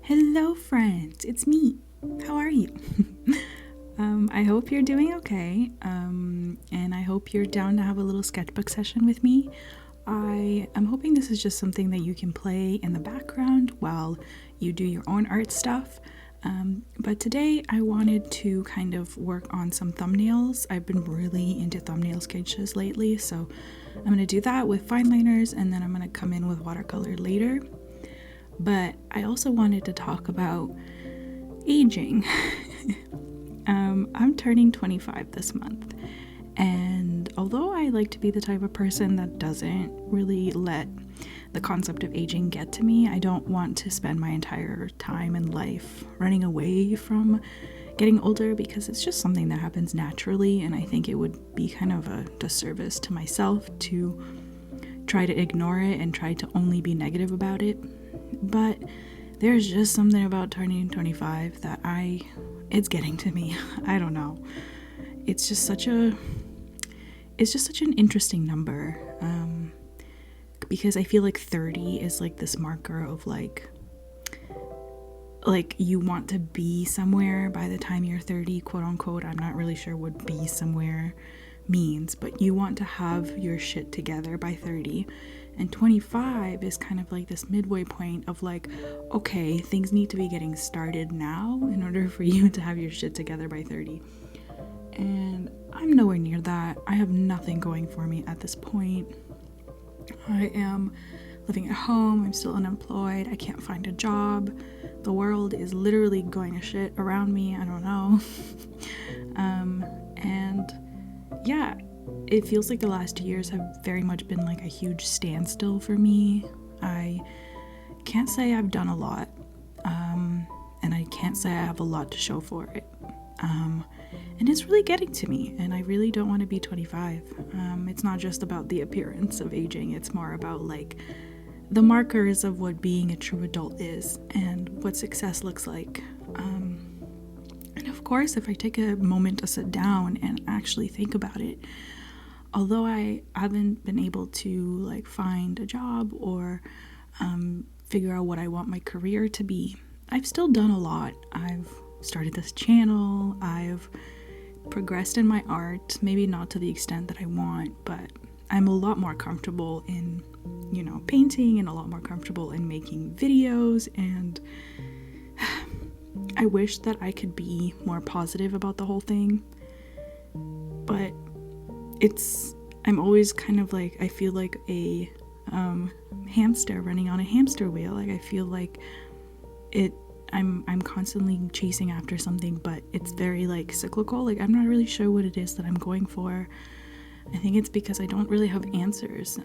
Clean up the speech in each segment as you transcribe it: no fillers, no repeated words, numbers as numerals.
Hello, friends. It's me. How are you? I hope you're doing okay. And I hope you're down to have a little sketchbook session with me. I am hoping this is just something that you can play in the background while you do your own art stuff. But today I wanted to kind of work on some thumbnails. I've been really into thumbnail sketches lately, so I'm going to do that with fine liners and then I'm going to come in with watercolor later. But I also wanted to talk about aging. I'm turning 25 this month, and although I like to be the type of person that doesn't really let the concept of aging get to me, I don't want to spend my entire time in life running away from getting older because it's just something that happens naturally, and I think it would be kind of a disservice to myself to try to ignore it and try to only be negative about it. But there's just something about turning 25 that it's getting to me. I don't know. It's just such an interesting number. Because I feel like 30 is like this marker of like you want to be somewhere by the time you're 30, quote unquote. I'm not really sure what be somewhere means, but you want to have your shit together by 30. And 25 is kind of like this midway point of like, okay, things need to be getting started now in order for you to have your shit together by 30. And I'm nowhere near that. I have nothing going for me at this point. I am living at home. I'm still unemployed. I can't find a job. The world is literally going to shit around me. I don't know. And yeah, it feels like the last 2 years have very much been like a huge standstill for me. I can't say I've done a lot, and I can't say I have a lot to show for it. And it's really getting to me, and I really don't want to be 25. It's not just about the appearance of aging, it's more about like the markers of what being a true adult is and what success looks like. And of course, if I take a moment to sit down and actually think about it, although I haven't been able to like find a job or figure out what I want my career to be, I've still done a lot. I've started this channel, I've progressed in my art, maybe not to the extent that I want, but I'm a lot more comfortable in, painting and a lot more comfortable in making videos, and I wish that I could be more positive about the whole thing, but I'm always kind of like, I feel like a hamster running on a hamster wheel. Like I feel like I'm constantly chasing after something, but it's very like cyclical. Like I'm not really sure what it is that I'm going for. I think it's because I don't really have answers.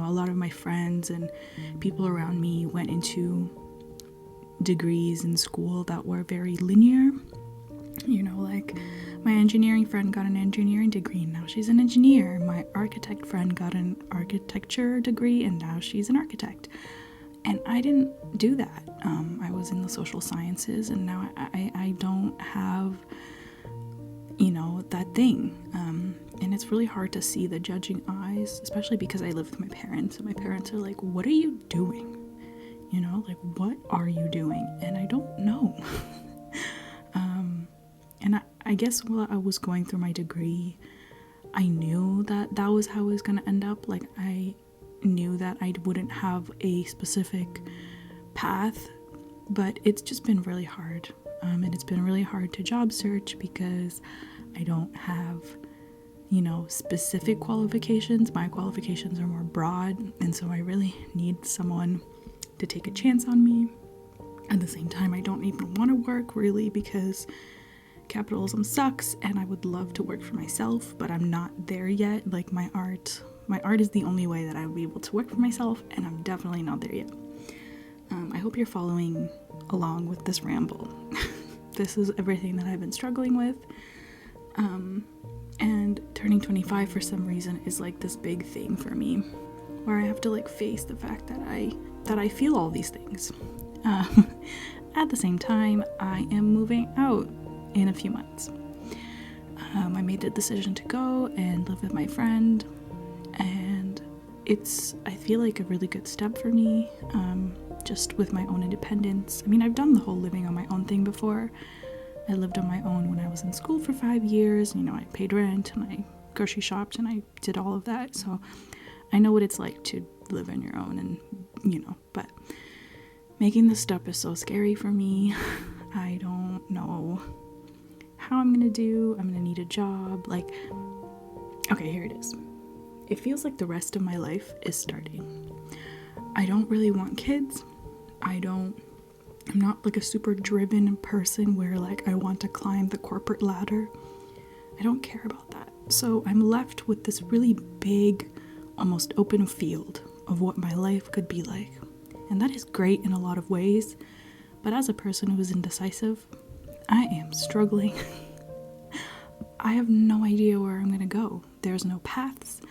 A lot of my friends and people around me went into degrees in school that were very linear. Like my engineering friend got an engineering degree and now she's an engineer. My architect friend got an architecture degree and now she's an architect. And I didn't do that. I was in the social sciences, and now I don't have, that thing. And it's really hard to see the judging eyes, especially because I live with my parents, and my parents are like, what are you doing? Like, what are you doing? And I don't know. And I guess while I was going through my degree, I knew that was how it was going to end up. Like, I knew that I wouldn't have a specific path, but it's just been really hard. And it's been really hard to job search because I don't have, specific qualifications. My qualifications are more broad, and so I really need someone to take a chance on me. At the same time, I don't even want to work really because capitalism sucks and I would love to work for myself, but I'm not there yet. Like my art is the only way that I would be able to work for myself, and I'm definitely not there yet. I hope you're following along with this ramble. This is everything that I've been struggling with. And turning 25 for some reason is like this big thing for me, where I have to like face the fact that I feel all these things. At the same time, I am moving out in a few months. I made the decision to go and live with my friend, and I feel like a really good step for me. just with my own independence. I mean, I've done the whole living on my own thing before. I lived on my own when I was in school for 5 years. You know, I paid rent and I grocery shopped and I did all of that. So I know what it's like to live on your own, and, you know, but making this step is so scary for me. I don't know how I'm gonna do. I'm gonna need a job. Like, okay, here it is. It feels like the rest of my life is starting. I don't really want kids. I'm not like a super driven person where like I want to climb the corporate ladder. I don't care about that. So I'm left with this really big, almost open field of what my life could be like. And that is great in a lot of ways. But as a person who is indecisive, I am struggling. I have no idea where I'm gonna go. There's no paths.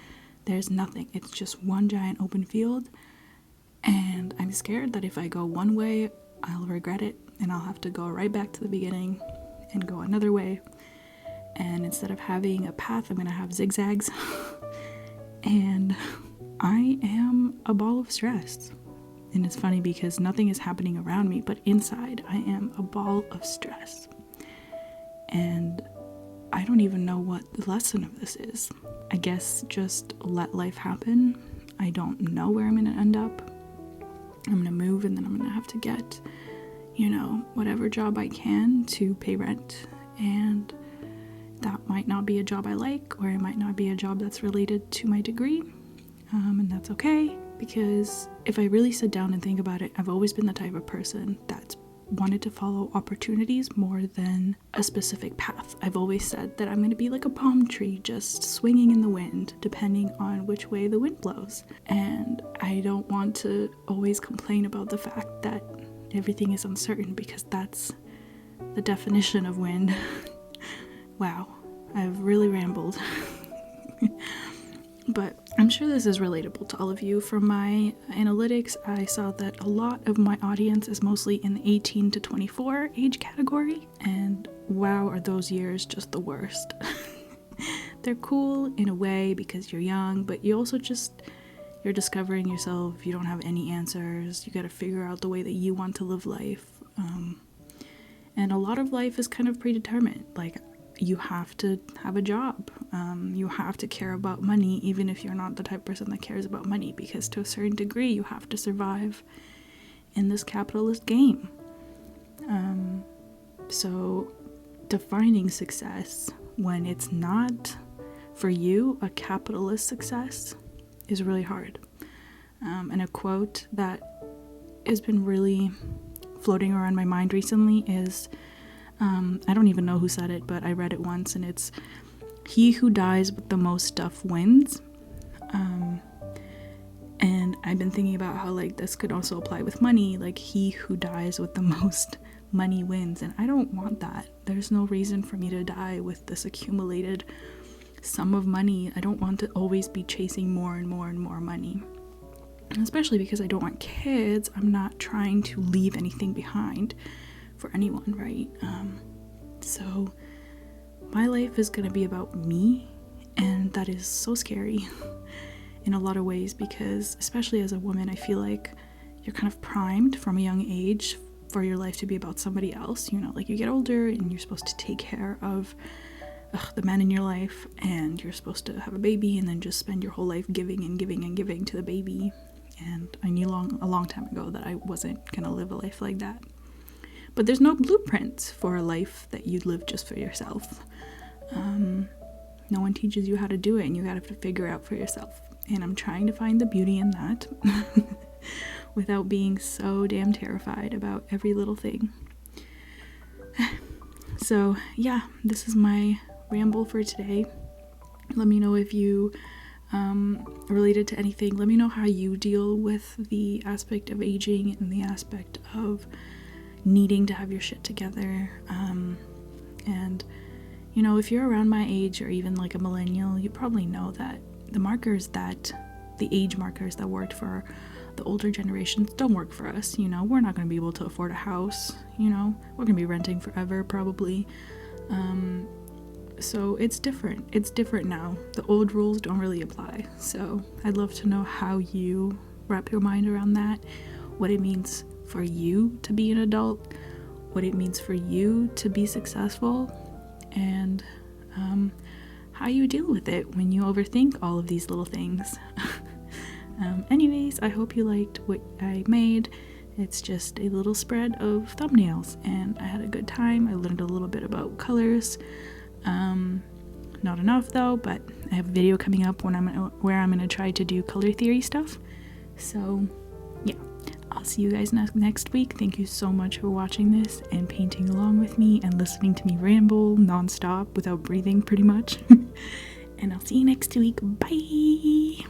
There's nothing. It's just one giant open field. And I'm scared that if I go one way, I'll regret it. And I'll have to go right back to the beginning and go another way. And instead of having a path, I'm gonna have zigzags. And I am a ball of stress. And it's funny because nothing is happening around me, but inside I am a ball of stress. And I don't even know what the lesson of this is. I guess just let life happen. I don't know where I'm gonna end up. I'm gonna move and then I'm gonna have to get, you know, whatever job I can to pay rent. And that might not be a job I like, or it might not be a job that's related to my degree. And that's okay, because if I really sit down and think about it, I've always been the type of person that's wanted to follow opportunities more than a specific path. I've always said that I'm going to be like a palm tree, just swinging in the wind, depending on which way the wind blows. And I don't want to always complain about the fact that everything is uncertain, because that's the definition of wind. Wow, I've really rambled. But I'm sure this is relatable to all of you. From my analytics, I saw that a lot of my audience is mostly in the 18 to 24 age category. And wow, are those years just the worst. They're cool in a way because you're young, but you also you're discovering yourself. You don't have any answers. You got to figure out the way that you want to live life. And a lot of life is kind of predetermined. Like, you have to have a job. You have to care about money, even if you're not the type of person that cares about money, because to a certain degree, you have to survive in this capitalist game. So defining success when it's not, for you, a capitalist success is really hard. And a quote that has been really floating around my mind recently is, I don't even know who said it, but I read it once, and it's, "He who dies with the most stuff wins." And I've been thinking about how, like, this could also apply with money. Like, he who dies with the most money wins, and I don't want that. There's no reason for me to die with this accumulated sum of money. I don't want to always be chasing more and more and more money, especially because I don't want kids. I'm not trying to leave anything behind for anyone, right? So my life is gonna be about me, and that is so scary in a lot of ways, because especially as a woman, I feel like you're kind of primed from a young age for your life to be about somebody else. You know, like, you get older and you're supposed to take care of the man in your life, and you're supposed to have a baby and then just spend your whole life giving and giving and giving to the baby. And I knew a long time ago that I wasn't gonna live a life like that. But there's no blueprint for a life that you live just for yourself. No one teaches you how to do it, and you gotta have to figure it out for yourself. And I'm trying to find the beauty in that without being so damn terrified about every little thing. So yeah, this is my ramble for today. Let me know if you related to anything. Let me know how you deal with the aspect of aging and the aspect of needing to have your shit together. And you know, if you're around my age or even like a millennial, you probably know that the age markers that worked for the older generations don't work for us. You know, we're not going to be able to afford a house. You know, we're going to be renting forever probably. So it's different now. The old rules don't really apply. So I'd love to know how you wrap your mind around that, what it means for you to be an adult, what it means for you to be successful, and how you deal with it when you overthink all of these little things. Anyways, I hope you liked what I made. It's just a little spread of thumbnails, and I had a good time. I learned a little bit about colors. Not enough though, but I have a video coming up where I'm gonna try to do color theory stuff. So yeah, I'll see you guys next week. Thank you so much for watching this and painting along with me and listening to me ramble nonstop without breathing pretty much. And I'll see you next week. Bye!